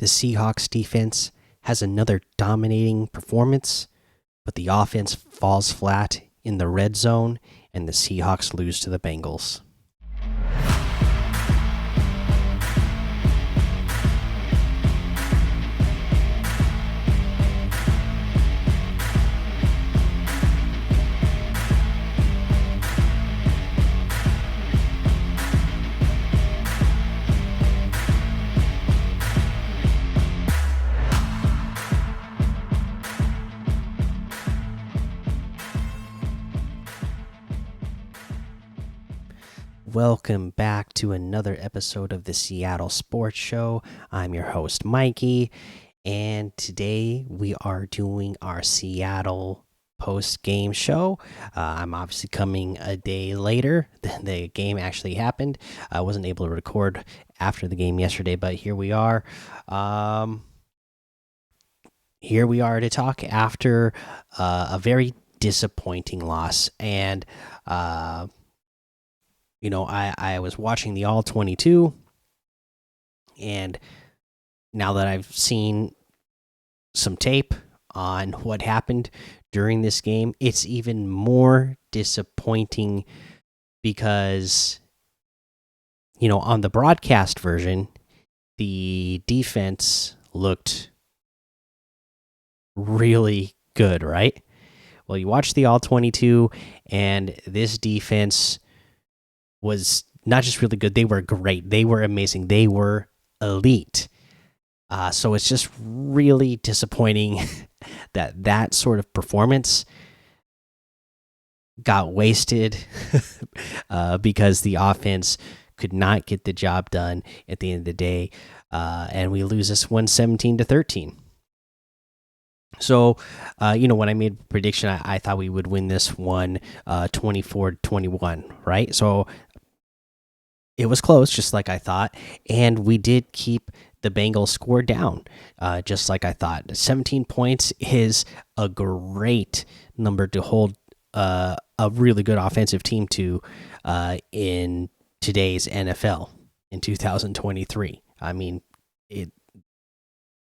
The Seahawks defense has another dominating performance, but the offense falls flat in the red zone, and the Seahawks lose to the Bengals. Welcome back to another episode of the Seattle Sports Show. I'm your host, Mikey, and today we are doing our Seattle post-game show. I'm obviously coming a day later than the game actually happened. I wasn't able to record after the game yesterday, but here we are. Here we are to talk after a very disappointing loss. And I was watching the All 22, and now that I've seen some tape on what happened during this game, it's even more disappointing because, on the broadcast version, the defense looked really good, right? Well, you watch the All 22, and this defense was not just really good, they were great. They were amazing. They were elite. So it's just really disappointing that sort of performance got wasted because the offense could not get the job done at the end of the day. And we lose this one 17-13. So, when I made a prediction, I thought we would win this one 24-21, right? So it was close, just like I thought, and we did keep the Bengals score down, just like I thought. 17 points is a great number to hold a really good offensive team to in today's NFL in 2023. I mean,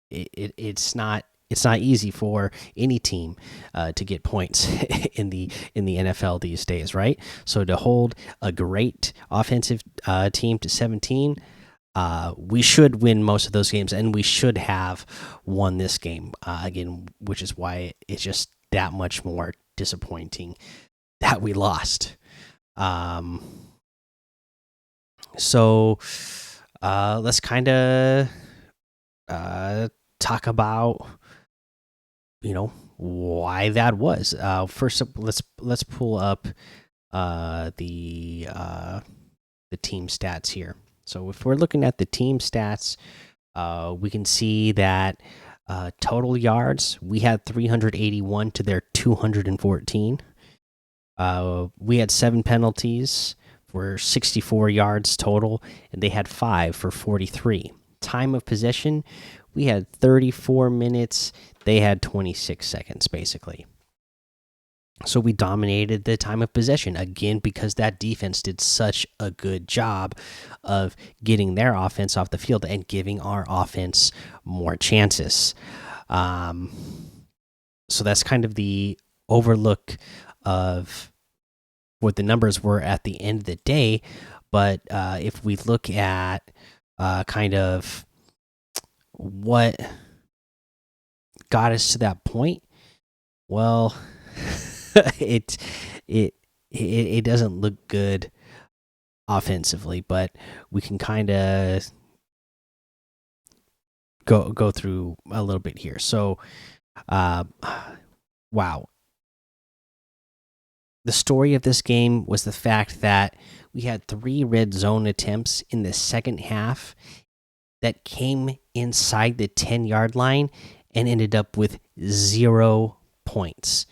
it's not easy for any team to get points in the NFL these days, right? So to hold a great offensive team to 17, we should win most of those games, and we should have won this game again, which is why it's just that much more disappointing that we lost. So let's kind of talk about why that was. First up, let's pull up the team stats here. So if we're looking at the team stats, we can see that total yards, we had 381 to their 214. We had 7 penalties for 64 yards total, and they had 5 for 43. Time of possession, we had 34 minutes. They had 26 seconds, basically. So we dominated the time of possession, again, because that defense did such a good job of getting their offense off the field and giving our offense more chances. So that's kind of the overlook of what the numbers were at the end of the day. But if we look at kind of what got us to that point, well, it doesn't look good offensively, but we can kind of go through a little bit here. So wow, the story of this game was the fact that we had 3 red zone attempts in the second half that came inside the 10-yard line and ended up with 0 points.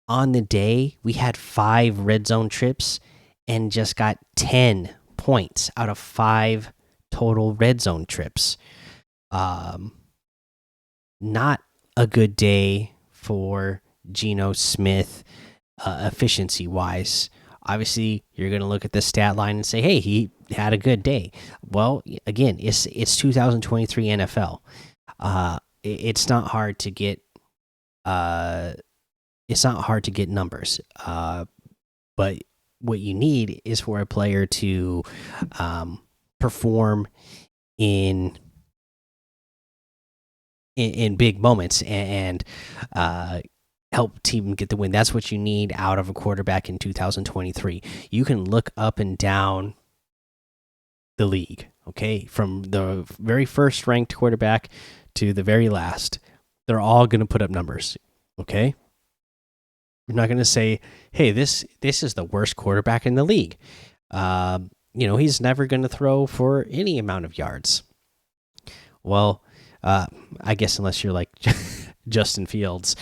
On the day, we had 5 red zone trips and just got 10 points out of 5 total red zone trips. Not a good day for Geno Smith efficiency wise. Obviously, you're going to look at the stat line and say, hey, he had a good day. Well, again, it's 2023 NFL. It's not hard to get uh it's not hard to get numbers. But what you need is for a player to perform in in big moments and help team get the win. That's what you need out of a quarterback in 2023. You can look up and down the league, okay, from the very first ranked quarterback to the very last. They're all going to put up numbers, okay? We're not going to say, "Hey, this is the worst quarterback in the league." He's never going to throw for any amount of yards. Well, I guess unless you're like Justin Fields,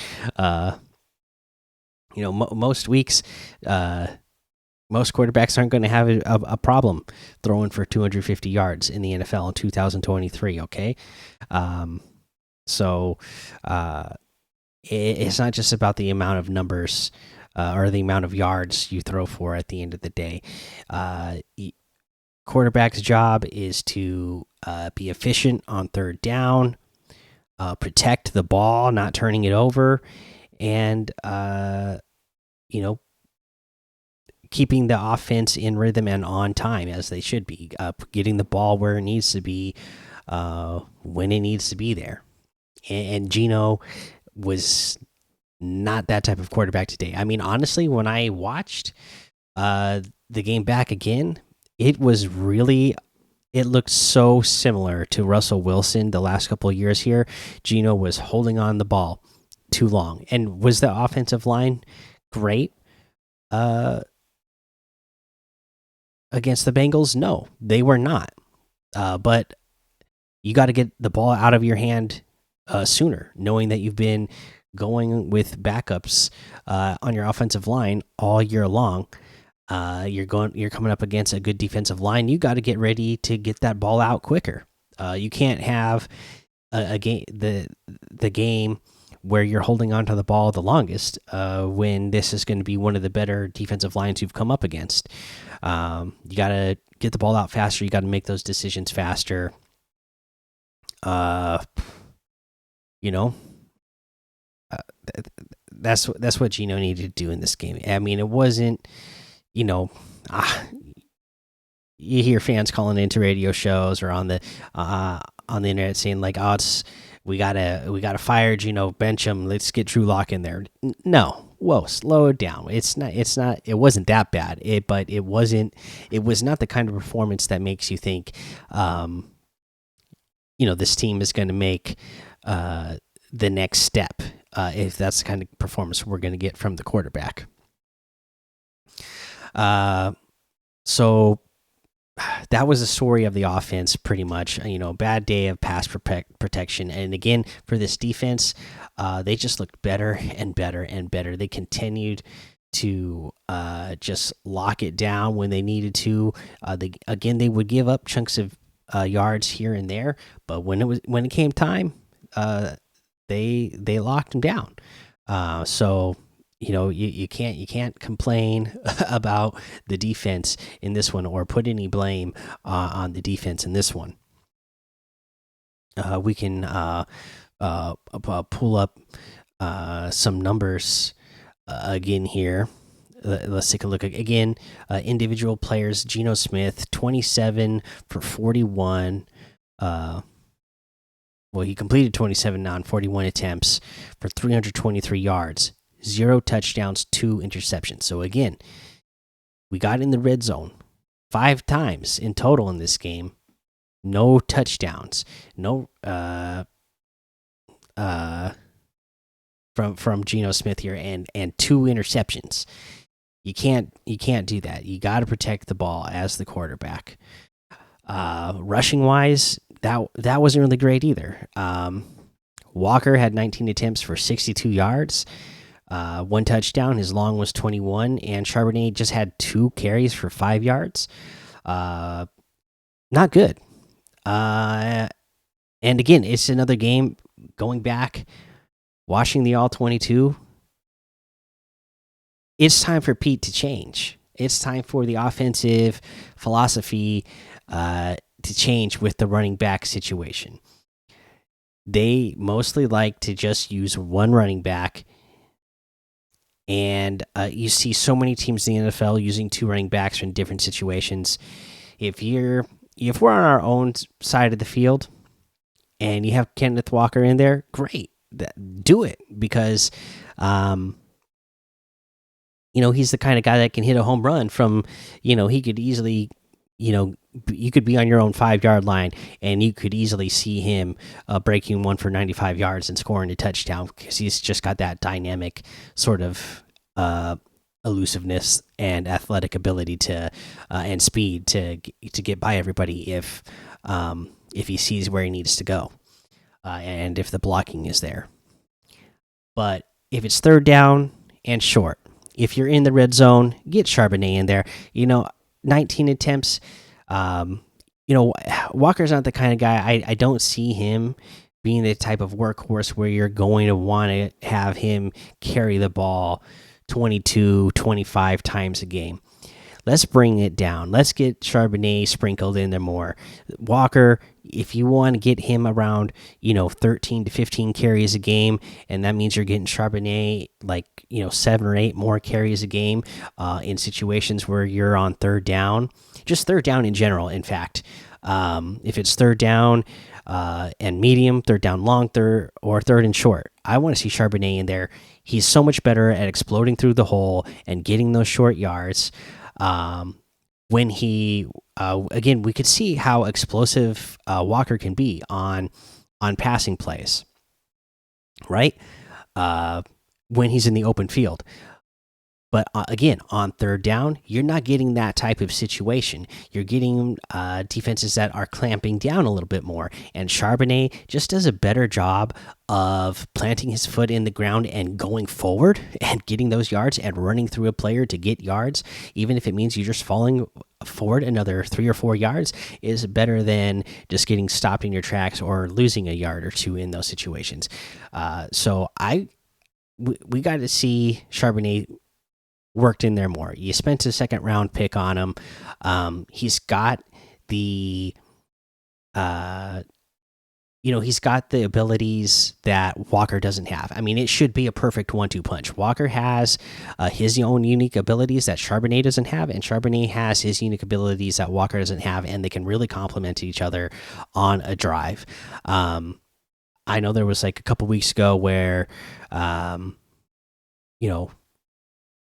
most weeks, most quarterbacks aren't going to have a problem throwing for 250 yards in the NFL in 2023. Okay, so it's not just about the amount of numbers or the amount of yards you throw for at the end of the day. Quarterback's job is to be efficient on third down, protect the ball, not turning it over, and keeping the offense in rhythm and on time as they should be, getting the ball where it needs to be, when it needs to be there. And Gino was not that type of quarterback today. I mean, honestly, when I watched the game back again, it looked so similar to Russell Wilson the last couple of years here. Gino was holding on the ball too long. And was the offensive line great against the Bengals? No, they were not. But you got to get the ball out of your hand sooner, knowing that you've been going with backups on your offensive line all year long. You're coming up against a good defensive line. You got to get ready to get that ball out quicker. You can't have a game the game where you're holding on to the ball the longest when this is going to be one of the better defensive lines you've come up against. You got to get the ball out faster. You got to make those decisions faster. You know, that's what Gino needed to do in this game. I mean, it wasn't, you hear fans calling into radio shows or on the internet saying like, "Oh, we gotta fire Gino, bench him. Let's get Drew Lock in there." No, whoa, slow it down. It's not. It wasn't that bad. But it wasn't. It was not the kind of performance that makes you think, this team is going to make the next step. If that's the kind of performance we're going to get from the quarterback. So that was the story of the offense, pretty much. Bad day of pass protection, and again for this defense, they just looked better and better and better. They continued to just lock it down when they needed to. They would give up chunks of yards here and there, but when it came time, they locked them down. So you can't complain about the defense in this one or put any blame on the defense in this one. We can pull up some numbers again here. Let's take a look again. Individual players: Geno Smith, 27 for 41. He completed 27 on 41 attempts for 323 yards. 0 touchdowns, 2 interceptions. So again, we got in the red zone 5 times in total in this game. No touchdowns. No from Geno Smith here, and 2 interceptions. You can't do that. You got to protect the ball as the quarterback. Rushing wise, that wasn't really great either. Walker had 19 attempts for 62 yards. 1 touchdown. His long was 21, and Charbonnet just had 2 carries for 5 yards. Not good. And again, it's another game going back, watching the all 22. It's time for Pete to change, it's time for the offensive philosophy to change with the running back situation. They mostly like to just use one running back, and you see so many teams in the NFL using two running backs in different situations. If we're on our own side of the field and you have Kenneth Walker in there, great, do it, because he's the kind of guy that can hit a home run from, he could easily, you could be on your own 5-yard line and you could easily see him breaking one for 95 yards and scoring a touchdown, because he's just got that dynamic sort of elusiveness and athletic ability to and speed to get by everybody if he sees where he needs to go, and if the blocking is there. But if it's third down and short, if you're in the red zone, get Charbonnet in there. 19 attempts. Walker's not the kind of guy. I don't see him being the type of workhorse where you're going to want to have him carry the ball 22, 25 times a game. Let's bring it down. Let's get Charbonnet sprinkled in there more. Walker, if you want to get him around, 13 to 15 carries a game, and that means you're getting Charbonnet 7 or 8 more carries a game in situations where you're on third down, just third down in general. In fact, if it's third down and medium, third down long, third and short, I want to see Charbonnet in there. He's so much better at exploding through the hole and getting those short yards. When he again, we could see how explosive Walker can be on passing plays, right? When he's in the open field. But again, on third down, you're not getting that type of situation. You're getting defenses that are clamping down a little bit more. And Charbonnet just does a better job of planting his foot in the ground and going forward and getting those yards and running through a player to get yards, even if it means you're just falling forward another 3 or 4 yards, is better than just getting stopped in your tracks or losing a yard or two in those situations. So we got to see Charbonnet worked in there more. You spent a second round pick on him. He's got the he's got the abilities that Walker doesn't have. I mean, it should be a perfect 1-2 punch. Walker has his own unique abilities that Charbonnet doesn't have, and Charbonnet has his unique abilities that Walker doesn't have, and they can really complement each other on a drive. I know there was a couple weeks ago where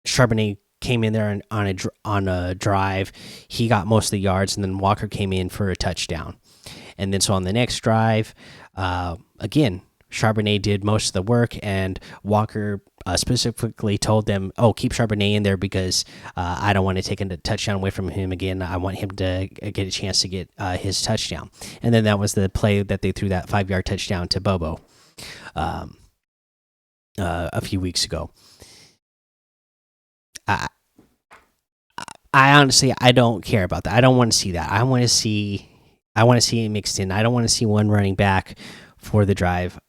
Charbonnet came in there on a drive. He got most of the yards, and then Walker came in for a touchdown. And then so on the next drive, again, Charbonnet did most of the work, and Walker specifically told them, "Oh, keep Charbonnet in there because I don't want to take a touchdown away from him again. I want him to get a chance to get his touchdown." And then that was the play that they threw that 5-yard touchdown to Bobo a few weeks ago. I honestly, I don't care about that. I don't want to see that. I want to see it mixed in. I don't want to see one running back for the drive.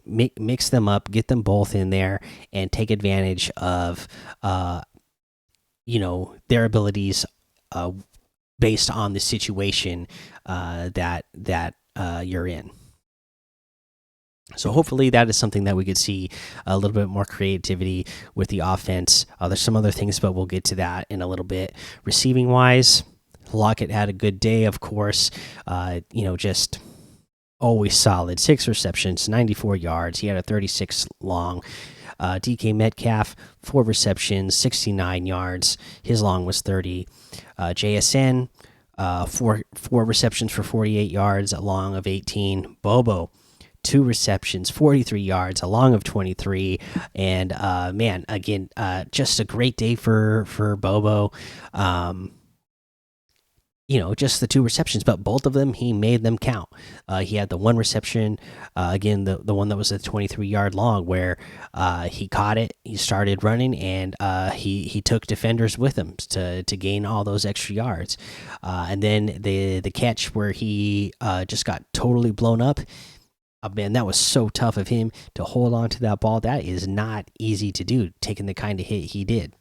Mix them up, get them both in there, and take advantage of their abilities based on the situation that you're in. So hopefully that is something that we could see a little bit more creativity with the offense. There's some other things, but we'll get to that in a little bit. Receiving wise, Lockett had a good day, of course. Just always solid. 6 receptions, 94 yards. He had a 36 long. DK Metcalf, 4 receptions, 69 yards. His long was 30. JSN, 4 receptions for 48 yards, a long of 18. Bobo, 2 receptions, 43 yards, a long of 23. And man, again, just a great day for Bobo. Just the 2 receptions, but both of them he made them count. He had the 1 reception, again, the one that was a 23-yard long, where he caught it, he started running, and he took defenders with him to gain all those extra yards. And then the catch where he just got totally blown up. Man, that was so tough of him to hold on to that ball. That is not easy to do, taking the kind of hit he did.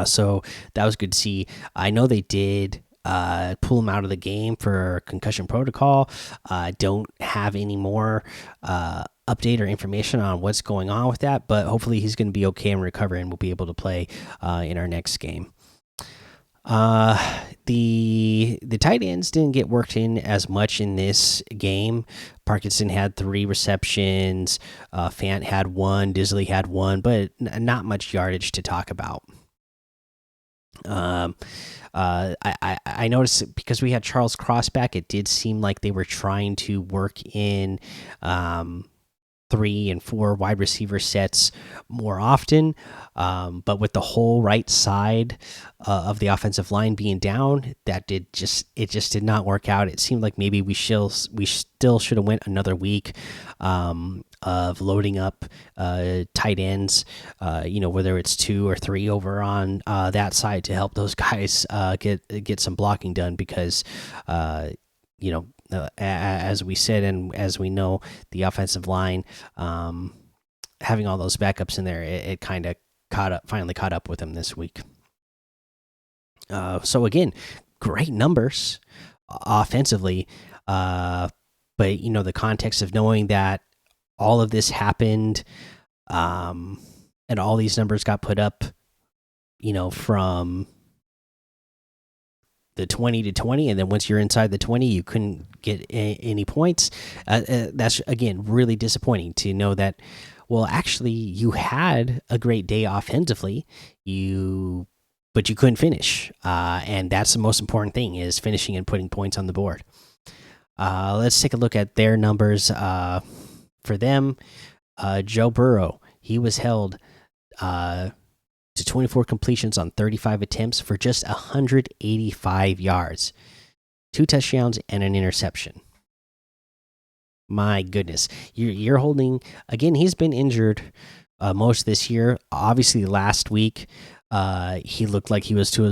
So that was good to see. I know they did pull him out of the game for concussion protocol. Don't have any more update or information on what's going on with that, but hopefully he's going to be okay and recover, and we'll be able to play in our next game. The tight ends didn't get worked in as much in this game. Parkinson had 3 receptions, Fant had 1, Disley had 1, but not much yardage to talk about. I noticed because we had Charles Cross back, it did seem like they were trying to work in 3 and 4 wide receiver sets more often. But with the whole right side of the offensive line being down, it just did not work out. It seemed like maybe we still should have went another week of loading up tight ends, whether it's 2 or 3 over on that side to help those guys get some blocking done, because as we said and as we know, the offensive line, having all those backups in there, it kind of finally caught up with him this week. So again, great numbers offensively, but the context of knowing that all of this happened, and all these numbers got put up, from the 20 to 20, and then once you're inside the 20 you couldn't get any points. That's again really disappointing to know that. Well, actually, you had a great day offensively, but you couldn't finish, and that's the most important thing, is finishing and putting points on the board. Let's take a look at their numbers. For them, Joe Burrow, he was held to 24 completions on 35 attempts for just 185 yards, 2 touchdowns, and an interception. My goodness, you're holding again. He's been injured most this year. Obviously, last week he looked like he was to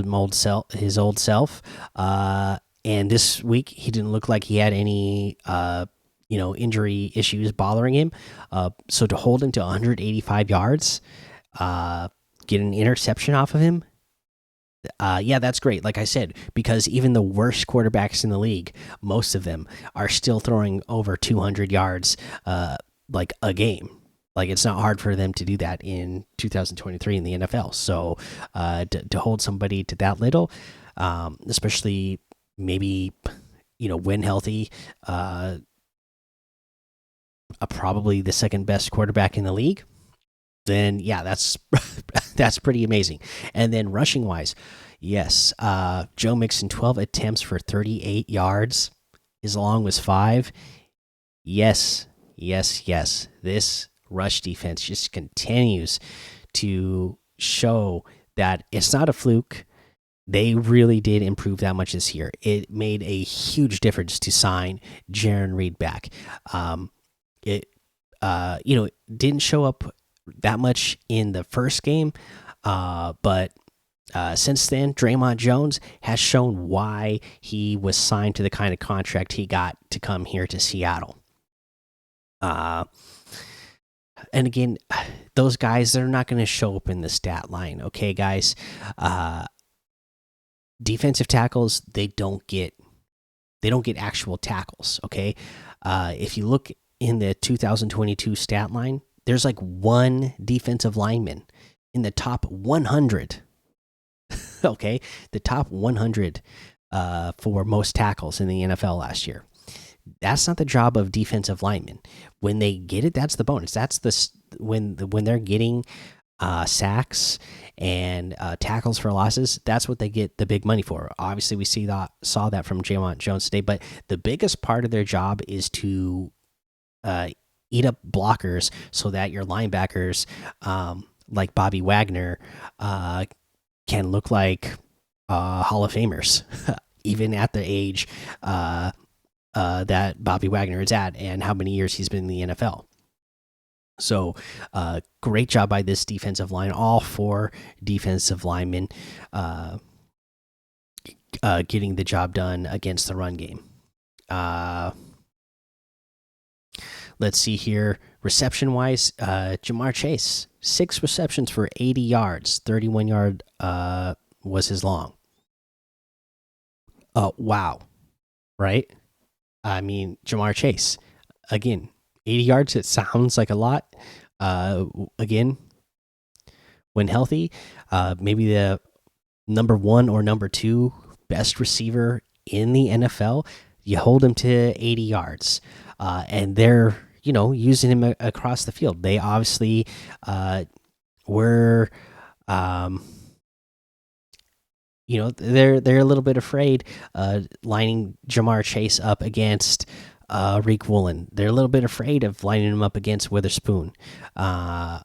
his old self, and this week he didn't look like he had any injury issues bothering him. So to hold him to 185 yards, get an interception off of him, yeah, that's great. Like I said, because even the worst quarterbacks in the league, most of them are still throwing over 200 yards like a game. Like, it's not hard for them to do that in 2023 in the NFL. So to hold somebody to that little, especially maybe when healthy, probably the second best quarterback in the league, then yeah, that's that's pretty amazing. And then rushing wise, yes, Joe Mixon, 12 attempts for 38 yards. His long was 5. Yes. This rush defense just continues to show that it's not a fluke. They really did improve that much this year. It made a huge difference to sign Jaron Reed back. It didn't show up that much in the first game, but since then, Draymond Jones has shown why he was signed to the kind of contract he got to come here to Seattle. And again, those guys, they're not going to show up in the stat line, okay, guys? Defensive tackles, they don't get actual tackles, okay? If you look in the 2022 stat line, there's like 1 defensive lineman in the top 100. Okay, the top 100 for most tackles in the NFL last year. That's not the job of defensive linemen. When they get it, that's the bonus. That's when they're getting sacks and tackles for losses. That's what they get the big money for. Obviously, we saw that from Draymond Jones today. But the biggest part of their job is to eat up blockers so that your linebackers, like Bobby Wagner, can look like Hall of Famers, even at the age that Bobby Wagner is at and how many years he's been in the NFL. So, great job by this defensive line. All 4 defensive linemen getting the job done against the run game. Let's see here. Reception wise, Jamar Chase, 6 receptions for 80 yards. 31-yard was his long. Wow, right? I mean, Jamar Chase again, 80 yards. It sounds like a lot. Again, when healthy, maybe the number one or number two best receiver in the NFL. You hold him to 80 yards, and they're using him across the field. They obviously were, um, they're a little bit afraid lining Jamar Chase up against Reek Woolen. They're a little bit afraid of lining him up against Witherspoon, or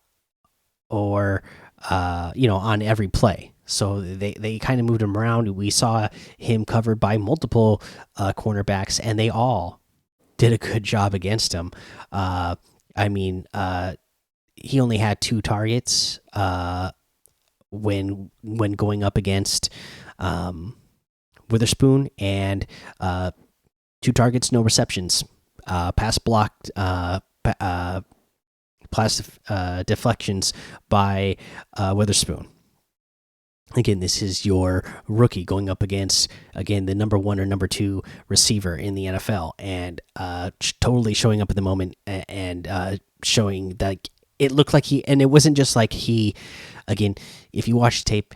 on every play. So they kind of moved him around. We saw him covered by multiple cornerbacks, and they all did a good job against him. I mean, he only had 2 targets when going up against Witherspoon, and 2 targets, no receptions. Pass blocked, deflections by Witherspoon. Again, this is your rookie going up against, again, the number 1 or number 2 receiver in the NFL, and totally showing up at the moment, and showing that it looked like and it wasn't just like again, if you watch the tape,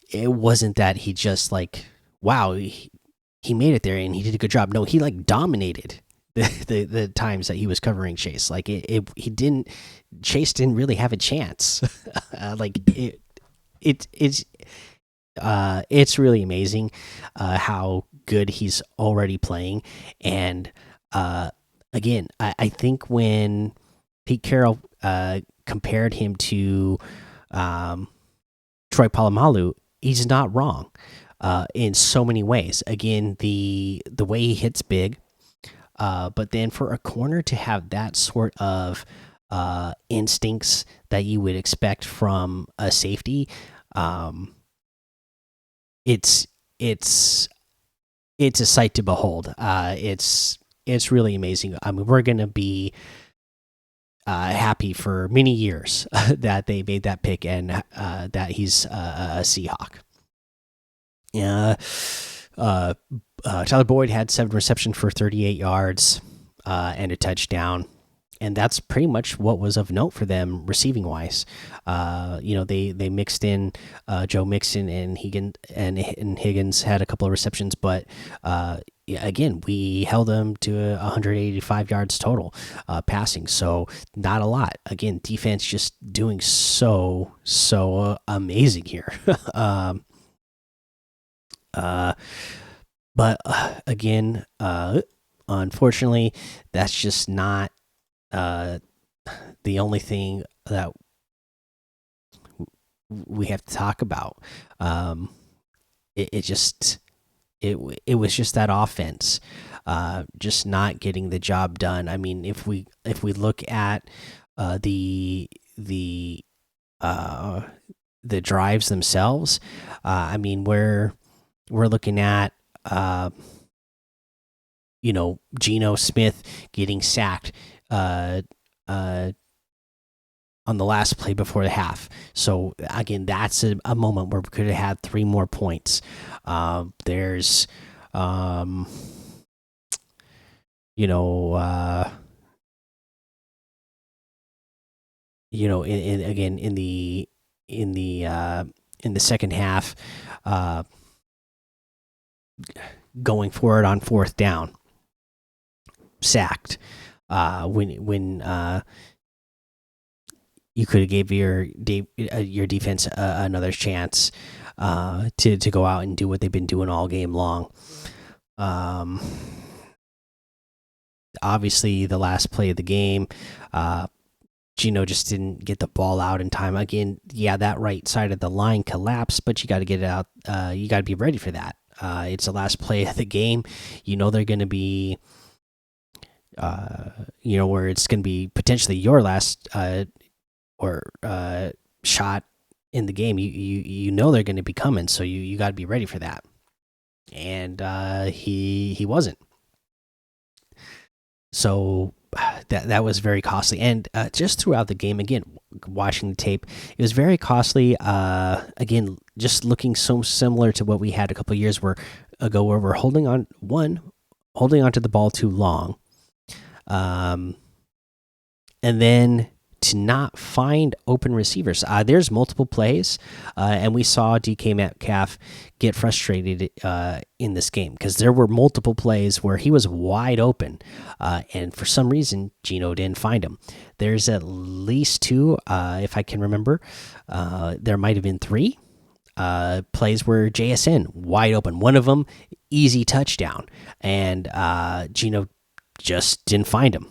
it wasn't that he just wow, he made it there and he did a good job. No, he dominated the times that he was covering Chase. Chase didn't really have a chance. It's really amazing how good he's already playing. And again, I think when Pete Carroll compared him to Troy Polamalu, he's not wrong in so many ways. Again, the way he hits big, but then for a corner to have that sort of instincts that you would expect from a safety, it's a sight to behold. It's really amazing. I mean, we're gonna be happy for many years that they made that pick, and that he's a Seahawk. Tyler Boyd had 7 receptions for 38 yards and a touchdown, and that's pretty much what was of note for them receiving wise. They mixed in Joe Mixon and Higgins had a couple of receptions, but again, we held them to 185 yards total passing, so not a lot. Again, defense just doing so amazing here. But again, unfortunately, that's just not the only thing that we have to talk about. It was just that offense, just not getting the job done. I mean, if we look at the drives themselves, I mean, we're looking at Geno Smith getting sacked on the last play before the half. So again, that's a moment where we could have had 3 more points. There's in the second half, going for it on 4th down, sacked. When you could have gave your defense another chance to go out and do what they've been doing all game long. Obviously, the last play of the game, Gino just didn't get the ball out in time. Again, yeah, that right side of the line collapsed, but you got to get it out. You got to be ready for that. It's the last play of the game. They're going to be, where it's going to be potentially your last shot in the game. They're going to be coming, so you got to be ready for that. And he wasn't. So that was very costly. And just throughout the game, again, watching the tape, it was very costly. Again, just looking so similar to what we had a couple years ago, where we're holding on to the ball too long, and then to not find open receivers. There's multiple plays, and we saw DK Metcalf get frustrated in this game because there were multiple plays where he was wide open, and for some reason Gino didn't find him. There's at least two, if I can remember. There might have been three plays where JSN wide open. One of them easy touchdown, and Gino just didn't find him.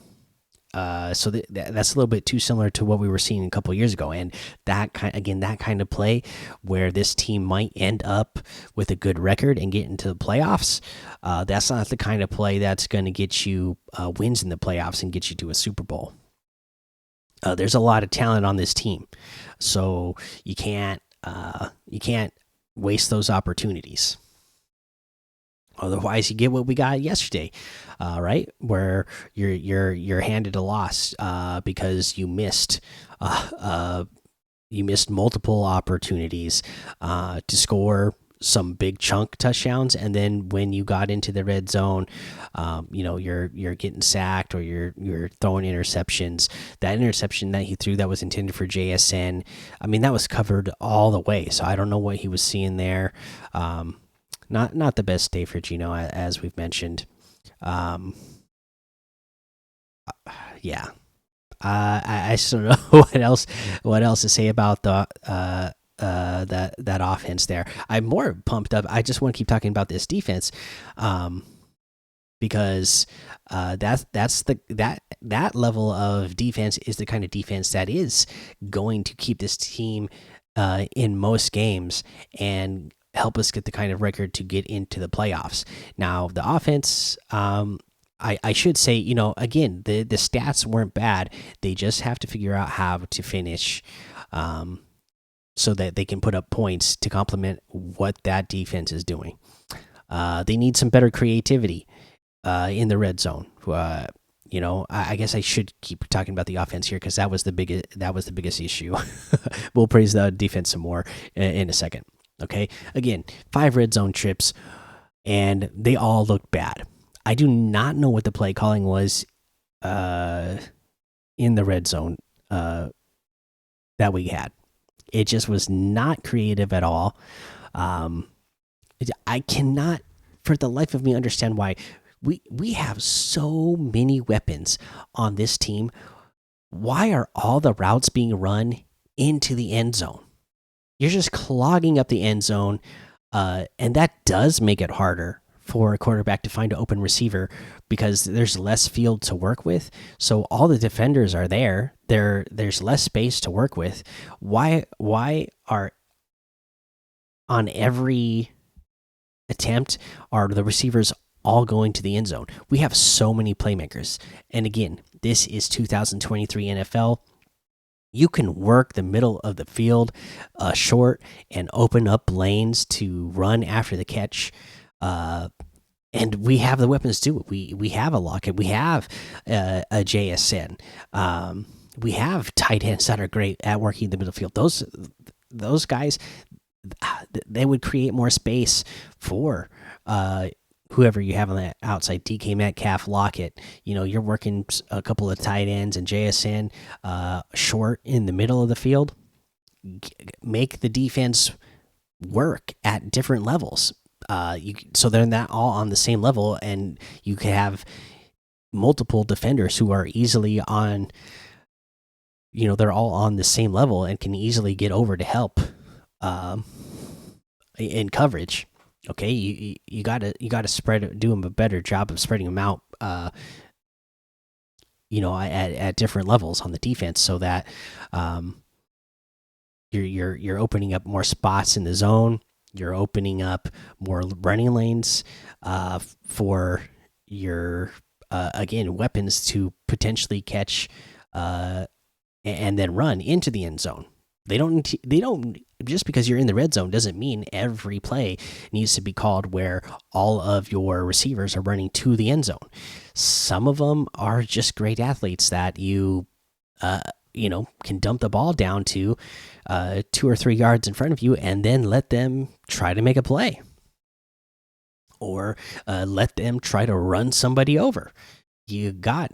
So that's a little bit too similar to what we were seeing a couple years ago, and that kind of play where this team might end up with a good record and get into the playoffs. That's not the kind of play that's going to get you wins in the playoffs and get you to a Super Bowl. There's a lot of talent on this team, so you can't waste those opportunities. Otherwise, you get what we got yesterday, right? Where you're handed a loss because you missed multiple opportunities to score some big chunk touchdowns, and then when you got into the red zone, you're getting sacked or you're throwing interceptions. That interception that he threw that was intended for JSN, I mean, that was covered all the way. So I don't know what he was seeing there. Not the best day for Gino, as we've mentioned. Yeah. I just don't know what else to say about that offense there. I'm more pumped up. I just want to keep talking about this defense, because that level of defense is the kind of defense that is going to keep this team in most games and help us get the kind of record to get into the playoffs. Now, the offense, I should say, again, the stats weren't bad. They just have to figure out how to finish, so that they can put up points to complement what that defense is doing. They need some better creativity in the red zone. I guess I should keep talking about the offense here because that was the biggest issue. We'll praise the defense some more in a second. Okay, again, 5 red zone trips, and they all looked bad. I do not know what the play calling was in the red zone that we had. It just was not creative at all. I cannot, for the life of me, understand why we have so many weapons on this team. Why are all the routes being run into the end zone? You're just clogging up the end zone, and that does make it harder for a quarterback to find an open receiver because there's less field to work with. So all the defenders are there. There's less space to work with. Why are on every attempt are the receivers all going to the end zone? We have so many playmakers, and again, this is 2023 NFL. You can work the middle of the field short and open up lanes to run after the catch. And we have the weapons to do it. We have a Lockett. We have a JSN. We have tight ends that are great at working the middle field. Those guys, they would create more space for whoever you have on that outside. DK Metcalf, Lockett. You're working a couple of tight ends and JSN short in the middle of the field. Make the defense work at different levels. So they're not all on the same level, and you can have multiple defenders who are easily on. They're all on the same level and can easily get over to help in coverage. Okay, you gotta do them a better job of spreading them out. At different levels on the defense, so that you're opening up more spots in the zone. You're opening up more running lanes for your again weapons to potentially catch and then run into the end zone. they don't just because you're in the red zone doesn't mean every play needs to be called where all of your receivers are running to the end zone. Some of them are just great athletes that uh, can dump the ball down to 2 or 3 yards in front of you and then let them try to make a play, or let them try to run somebody over. You got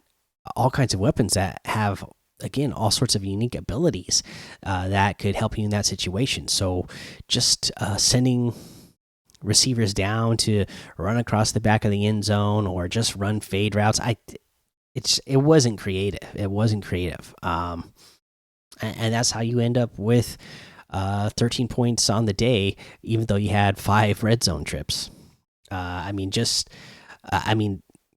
all kinds of weapons that have, again, all sorts of unique abilities that could help you in that situation. So just sending receivers down to run across the back of the end zone or just run fade routes, it wasn't creative. It wasn't creative. And that's how you end up with 13 points on the day, even though you had 5 red zone trips. I mean,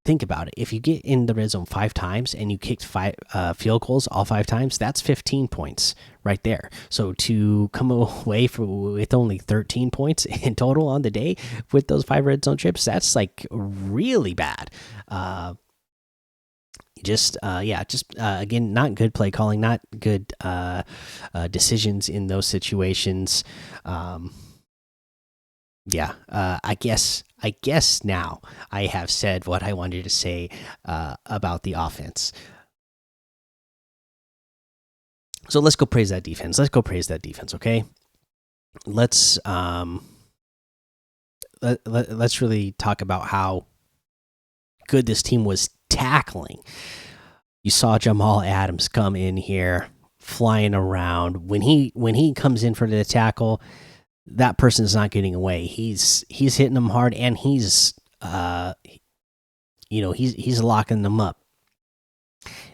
think about it. If you get in the red zone 5 times and you kicked 5 field goals all 5 times, that's 15 points right there. So to come away with only 13 points in total on the day with those 5 red zone trips, that's like really bad. Again, not good play calling, not good decisions in those situations. I guess now I have said what I wanted to say about the offense. So let's go praise that defense. Okay. Let's really talk about how good this team was tackling. You saw Jamal Adams come in here flying around. When he comes in for the tackle, that person is not getting away. He's hitting them hard, and he's locking them up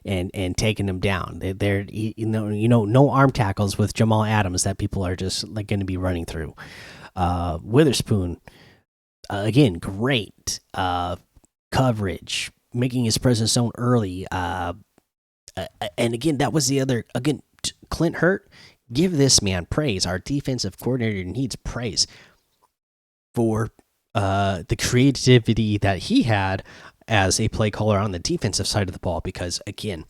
and taking them down. They're no arm tackles with Jamal Adams that people are just like going to be running through. Witherspoon, again, great coverage, making his presence known early. And again, that was the other, again, Clint Hurt. Give this man praise. Our defensive coordinator needs praise for the creativity that he had as a play caller on the defensive side of the ball, because again,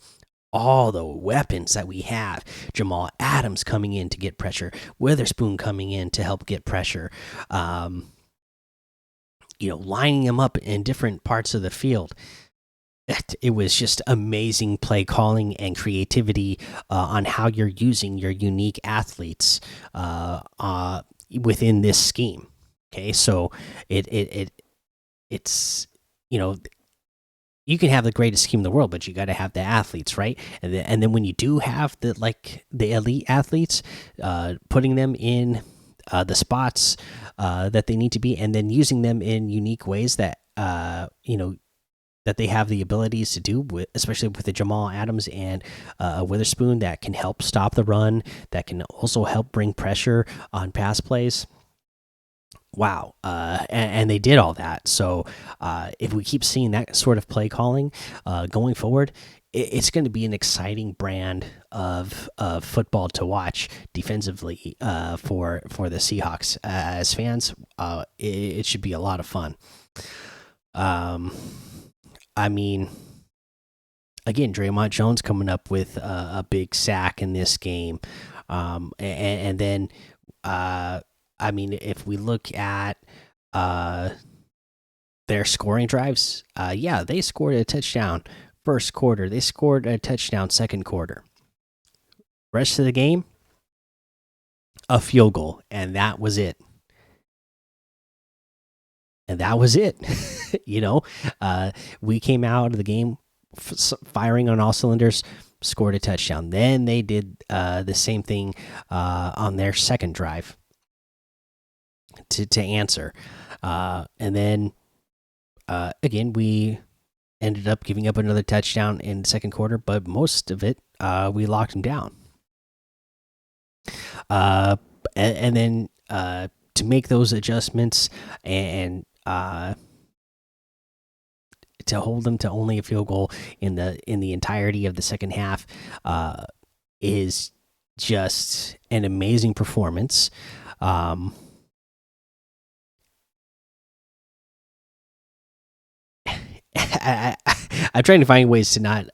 all the weapons that we have, Jamal Adams coming in to get pressure, Witherspoon coming in to help get pressure, lining them up in different parts of the field. It was just amazing play calling and creativity on how you're using your unique athletes within this scheme. Okay, so it's you can have the greatest scheme in the world, but you got to have the athletes, right? And then when you do have the elite athletes, putting them in the spots that they need to be, and then using them in unique ways that that they have the abilities to do, especially with the Jamal Adams and Witherspoon, that can help stop the run, that can also help bring pressure on pass plays. Wow. And they did all that. So if we keep seeing that sort of play calling going forward, it's going to be an exciting brand of football to watch defensively for the Seahawks. As fans, it should be a lot of fun. I mean, again, Draymond Jones coming up with a big sack in this game, and then if we look at their scoring drives, they scored a touchdown first quarter. They scored a touchdown second quarter. Rest of the game, a field goal, and that was it. We came out of the game firing on all cylinders, scored a touchdown. Then they did the same thing on their second drive to answer, and then again we ended up giving up another touchdown in the second quarter, but most of it we locked them down. And then to make those adjustments and to hold them to only a field goal in the entirety of the second half is just an amazing performance. I'm trying to find ways to not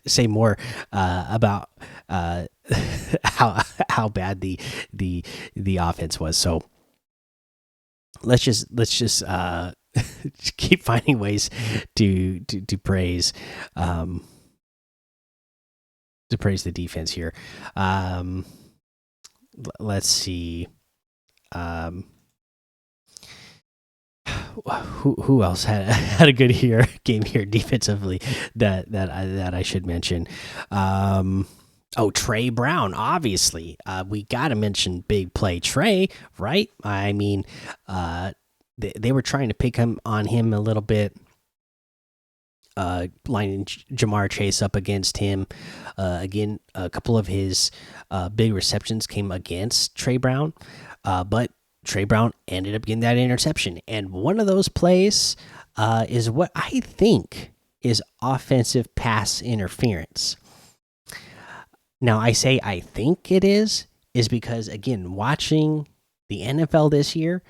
say more about how bad the offense was. So let's just keep finding ways to praise um the defense here. Um, let's see. Um, who else had had a good game here defensively that I should mention? Um, oh, Trey Brown, obviously. We got to mention big play Trey, right? I mean, they were trying to pick him on him a little bit. Lining Jamar Chase up against him. Again, a couple of his big receptions came against Trey Brown, but Trey Brown ended up getting that interception. And one of those plays is what I think is offensive pass interference. Now, I say I think it is because, again, watching the NFL this year,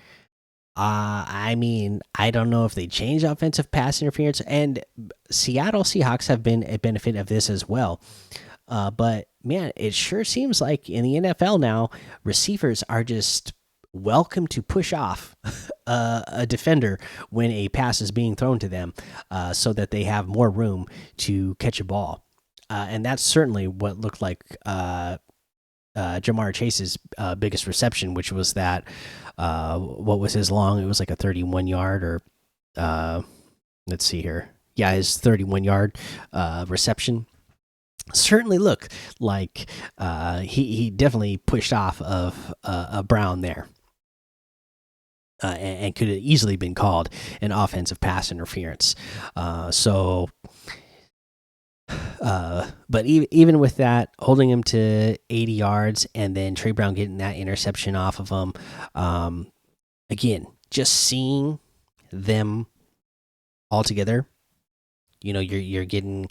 I mean, I don't know if they changed offensive pass interference, and Seattle Seahawks have been a benefit of this as well. But man, it sure seems like in the NFL now, receivers are just welcome to push off a defender when a pass is being thrown to them, so that they have more room to catch a ball. And that's certainly what looked like Jamar Chase's biggest reception, which was that what was his long? It was like a 31-yard or let's see here. Yeah, his 31-yard reception. Certainly looked like he definitely pushed off of a Brown there. And could have easily been called an offensive pass interference. But even with that, holding him to 80 yards and then Trey Brown getting that interception off of him, again, just seeing them all together, you're getting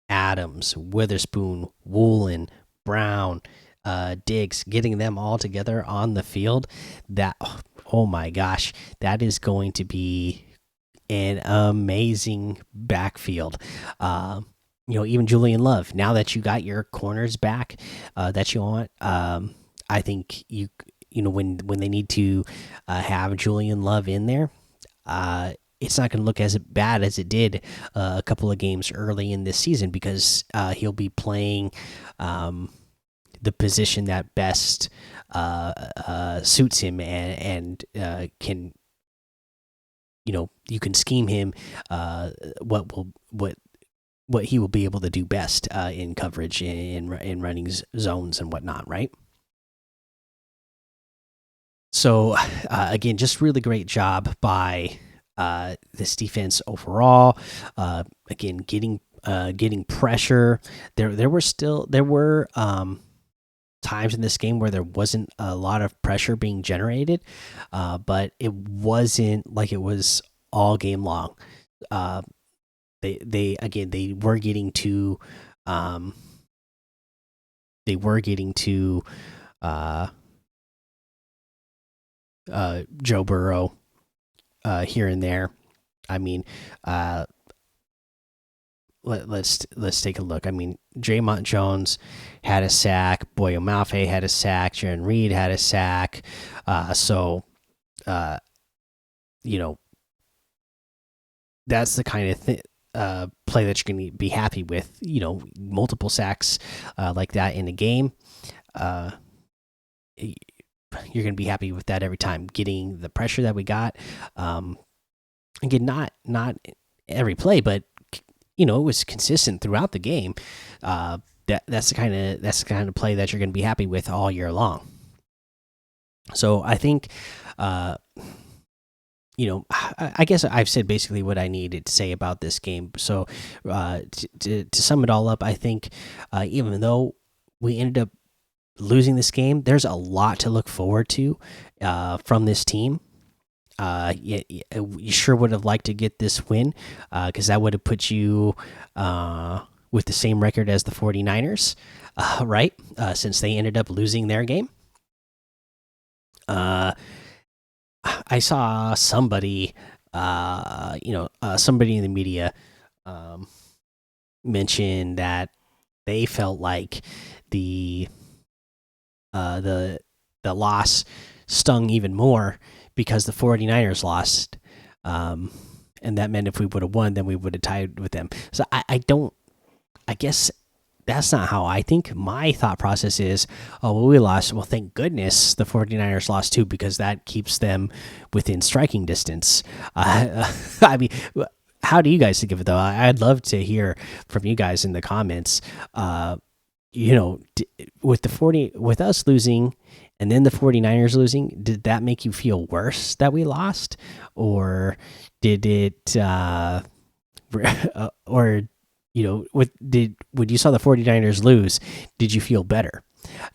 Adams, Witherspoon, Woolen, Brown, Diggs, getting them all together on the field. That, oh my gosh, that is going to be an amazing backfield. Even Julian Love. Now that you got your corners back that you want, I think when they need to have Julian Love in there, it's not going to look as bad as it did a couple of games early in this season because he'll be playing the position that best suits him and can you can scheme him what he will be able to do best in coverage in running zones and whatnot, right? So again, just really great job by this defense overall. Again, getting pressure. There were times in this game where there wasn't a lot of pressure being generated, but it wasn't like it was all game long. They were getting to Joe Burrow here and there. I mean, let's take a look. I mean, Draymond Jones had a sack, Boyo Mafe had a sack, Jaron Reed had a sack. That's the kind of play that you're going to be happy with. Multiple sacks like that in a game. You're going to be happy with that every time. Getting the pressure that we got. Again, not every play, but it was consistent throughout the game. That's the kind of play that you're going to be happy with all year long. So I think, I guess I've said basically what I needed to say about this game. So to sum it all up, I think even though we ended up losing this game, there's a lot to look forward to from this team. You sure would have liked to get this win because that would have put you with the same record as the 49ers, right? Since they ended up losing their game. I saw somebody, somebody in the media mention that they felt like the uh, the the loss stung even more because the 49ers lost. Um, and that meant if we would have won, then we would have tied with them. So I don't, I guess that's not how I think. My thought process is, oh, well, we lost. Well, thank goodness the 49ers lost too, because that keeps them within striking distance. I mean, how do you guys think of it, though? I'd love to hear from you guys in the comments. With with us losing and then the 49ers losing, did that make you feel worse that we lost? Or did it, or when you saw the 49ers lose, did you feel better?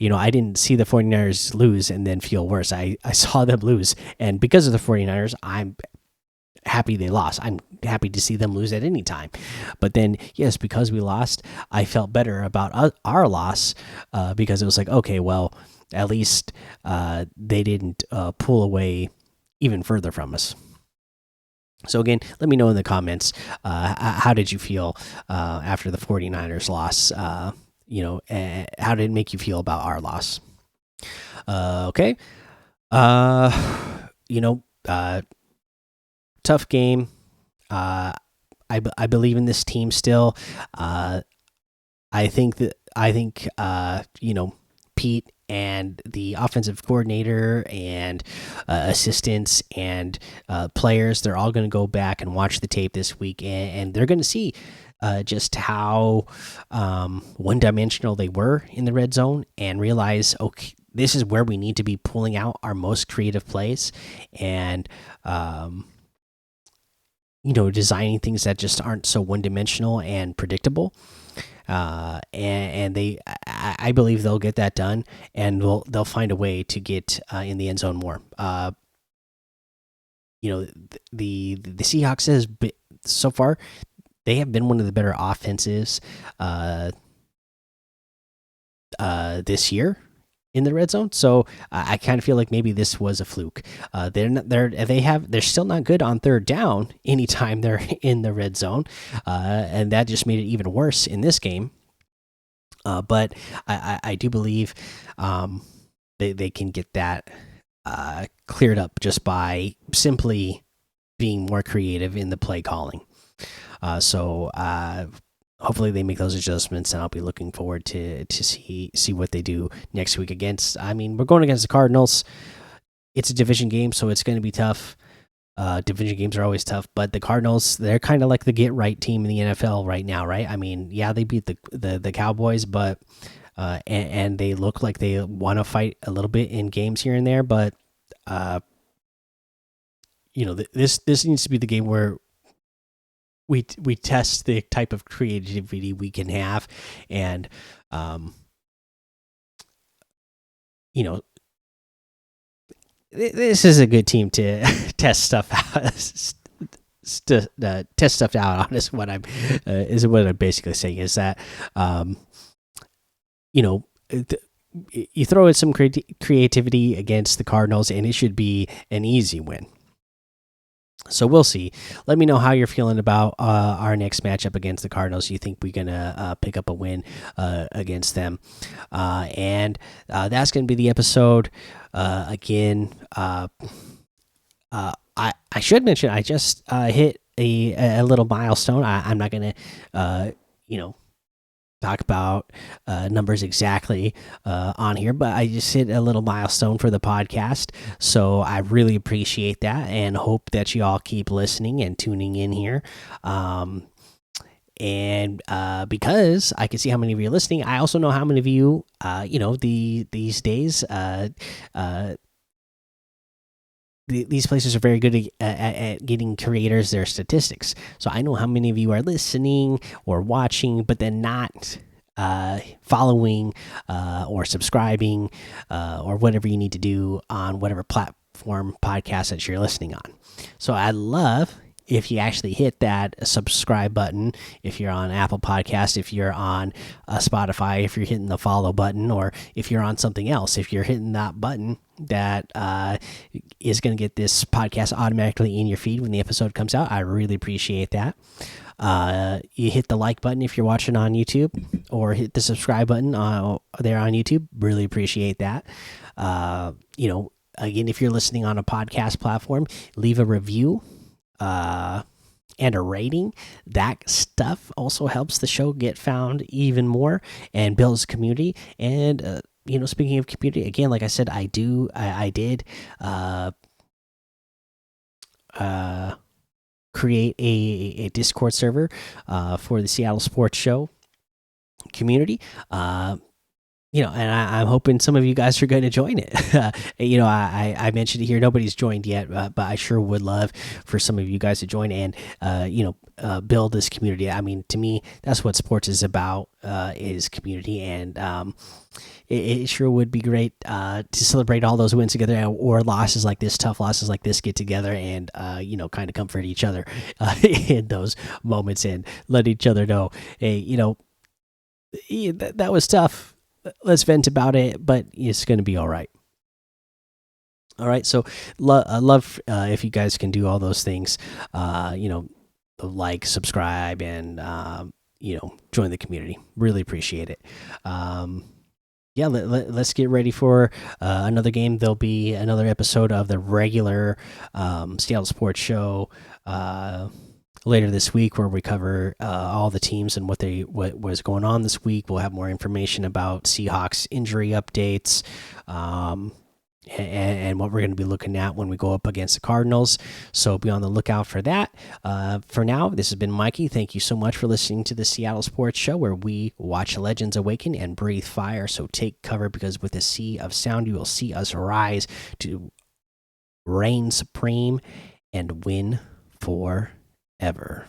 I didn't see the 49ers lose and then feel worse. I saw them lose, and because of the 49ers, I'm happy they lost. I'm happy to see them lose at any time. But then, yes, because we lost, I felt better about our loss, because it was like, okay, well, at least they didn't pull away even further from us. So again, let me know in the comments, how did you feel after the 49ers loss? How did it make you feel about our loss? Okay. You know, tough game. I believe in this team still. I think Pete and the offensive coordinator and assistants and players, they're all going to go back and watch the tape this week, and they're going to see just how one-dimensional they were in the red zone, and realize, okay, this is where we need to be pulling out our most creative plays, and designing things that just aren't so one-dimensional and predictable. And I believe they'll get that done, and they'll find a way to get in the end zone more. The Seahawks has been, so far, they have been one of the better offenses this year in the red zone. So I kind of feel like maybe this was a fluke. They're still not good on third down anytime they're in the red zone, and that just made it even worse in this game. But I do believe they can get that cleared up just by simply being more creative in the play calling. So hopefully they make those adjustments, and I'll be looking forward to see what they do next week against. I mean, we're going against the Cardinals. It's a division game, so it's going to be tough. Division games are always tough, but the Cardinals, they're kind of like the get right team in the NFL right now, right? I mean, yeah, they beat the Cowboys, but and they look like they want to fight a little bit in games here and there, but this needs to be the game where we test the type of creativity we can have, and this is a good team to test stuff out. Test stuff out on is what I'm basically saying, is that you throw in some creativity against the Cardinals, and it should be an easy win. So we'll see. Let me know how you're feeling about our next matchup against the Cardinals. You think we're gonna pick up a win against them? And that's gonna be the episode. Again, I should mention I just hit a little milestone. I'm not gonna talk about numbers exactly on here, but I just hit a little milestone for the podcast, so I really appreciate that, and hope that you all keep listening and tuning in here. And because I can see how many of you are listening, I also know how many of you these days these places are very good at getting creators their statistics. So I know how many of you are listening or watching, but then not following or subscribing or whatever you need to do on whatever platform podcast that you're listening on. So I'd love if you actually hit that subscribe button, if you're on Apple Podcast, if you're on Spotify, if you're hitting the follow button, or if you're on something else, if you're hitting that button that is going to get this podcast automatically in your feed when the episode comes out. I really appreciate that. You hit the like button if you're watching on YouTube, or hit the subscribe button there on YouTube. Really appreciate that. Again, if you're listening on a podcast platform, leave a review. And a rating. That stuff also helps the show get found even more and builds community. And speaking of community, again, like I said, I did create a Discord server for the Seattle Sports Show community. And I'm hoping some of you guys are going to join it. I mentioned it here. Nobody's joined yet, but I sure would love for some of you guys to join and, build this community. I mean, to me, that's what sports is about, is community. And it sure would be great to celebrate all those wins together, or losses like this, tough losses like this, get together and, kind of comfort each other in those moments and let each other know, hey, that was tough. Let's vent about it, but it's going to be all right. All right, so I love if you guys can do all those things. Like, subscribe, and join the community. Really appreciate it. Let's get ready for another game. There'll be another episode of the regular Seattle Sports Show later this week, where we cover all the teams and what was going on this week. We'll have more information about Seahawks injury updates, and what we're going to be looking at when we go up against the Cardinals. So be on the lookout for that. For now, this has been Mikey. Thank you so much for listening to the Seattle Sports Show, where we watch legends awaken and breathe fire. So take cover, because with a sea of sound, you will see us rise to reign supreme and win forever.